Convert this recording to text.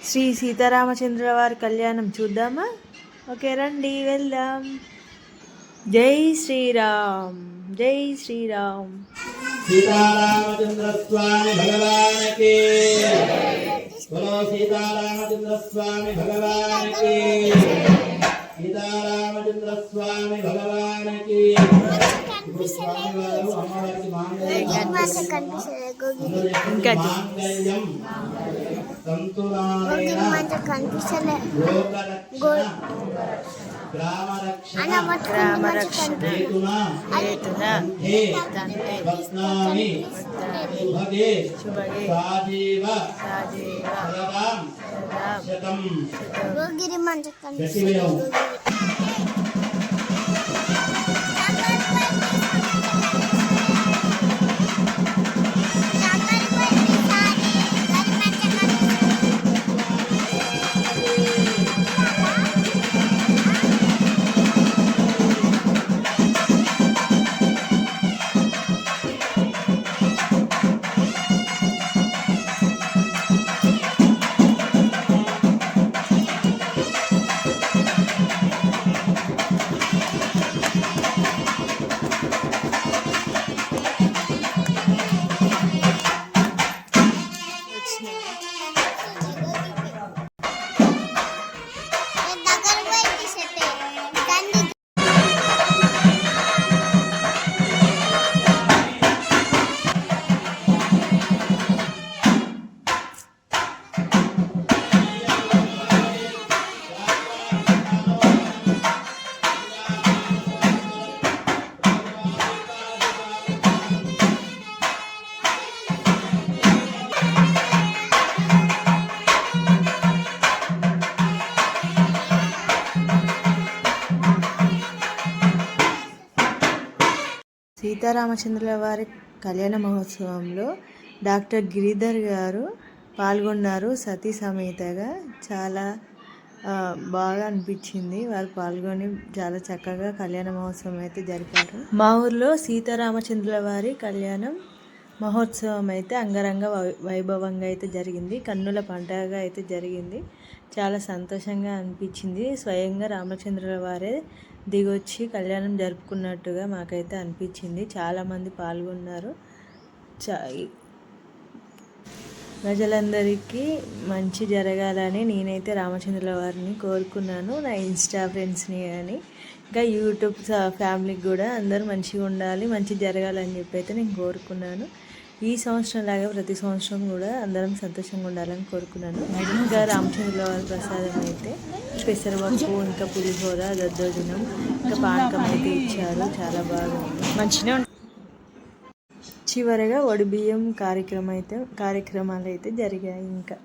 శ్రీ సీతారామచంద్రుల వారి కళ్యాణం చూద్దామా? ఓకే రండి వెళ్దాం. జై శ్రీరామ్, జై శ్రీరామ్. సీతారామచంద్ర స్వామి భగవానికి, బోలో సీతారామచంద్ర స్వామి భగవానికి, సీతారామచంద్ర స్వామి భగవానికి. ఇప్పుడు స్వామి వారు అమ్మవారికి మాంగళ్యం సంతునానేన గ్రామరక్షణ హేతున భక్నాని శుభగే సాజీవ సరదాం శతం. సీతారామచంద్రుల వారి కళ్యాణ మహోత్సవంలో డాక్టర్ గిరిధర్ గారు పాల్గొన్నారు సతీ సమేతగా. చాలా బాగా అనిపించింది. వారు పాల్గొని చాలా చక్కగా కళ్యాణ మహోత్సవం అయితే జరిపారు. మా ఊర్లో సీతారామచంద్రుల వారి కళ్యాణం మహోత్సవం అయితే అంగరంగ వైభవంగా అయితే జరిగింది. కన్నుల పండుగగా అయితే జరిగింది. చాలా సంతోషంగా అనిపించింది. స్వయంగా రామచంద్రుల వారే దిగొచ్చి కళ్యాణం జరుపుకున్నట్టుగా మాకైతే అనిపించింది. చాలామంది పాల్గొన్నారు. ప్రజలందరికీ మంచి జరగాలని నేనైతే రామచంద్రుల వారిని కోరుకున్నాను. నా ఇన్స్టా ఫ్రెండ్స్ని కానీ ఇంకా యూట్యూబ్ ఫ్యామిలీకి కూడా అందరూ మంచిగా ఉండాలి, మంచి జరగాలని చెప్పి అయితే నేను కోరుకున్నాను. ఈ సంవత్సరం లాగా ప్రతి సంవత్సరం కూడా అందరం సంతోషంగా ఉండాలని కోరుకున్నాను. ఇంకా రామచంద్రుల వారి ప్రసాదం అయితే పెసరపప్పు, ఇంకా పులిహోర, దద్దోజనం, ఇంకా పానకం అయితే ఇచ్చారు. చాలా బాగుంది, మంచిగా. చివరగా వడిబియ్యం కార్యక్రమాలు అయితే జరిగాయి. ఇంకా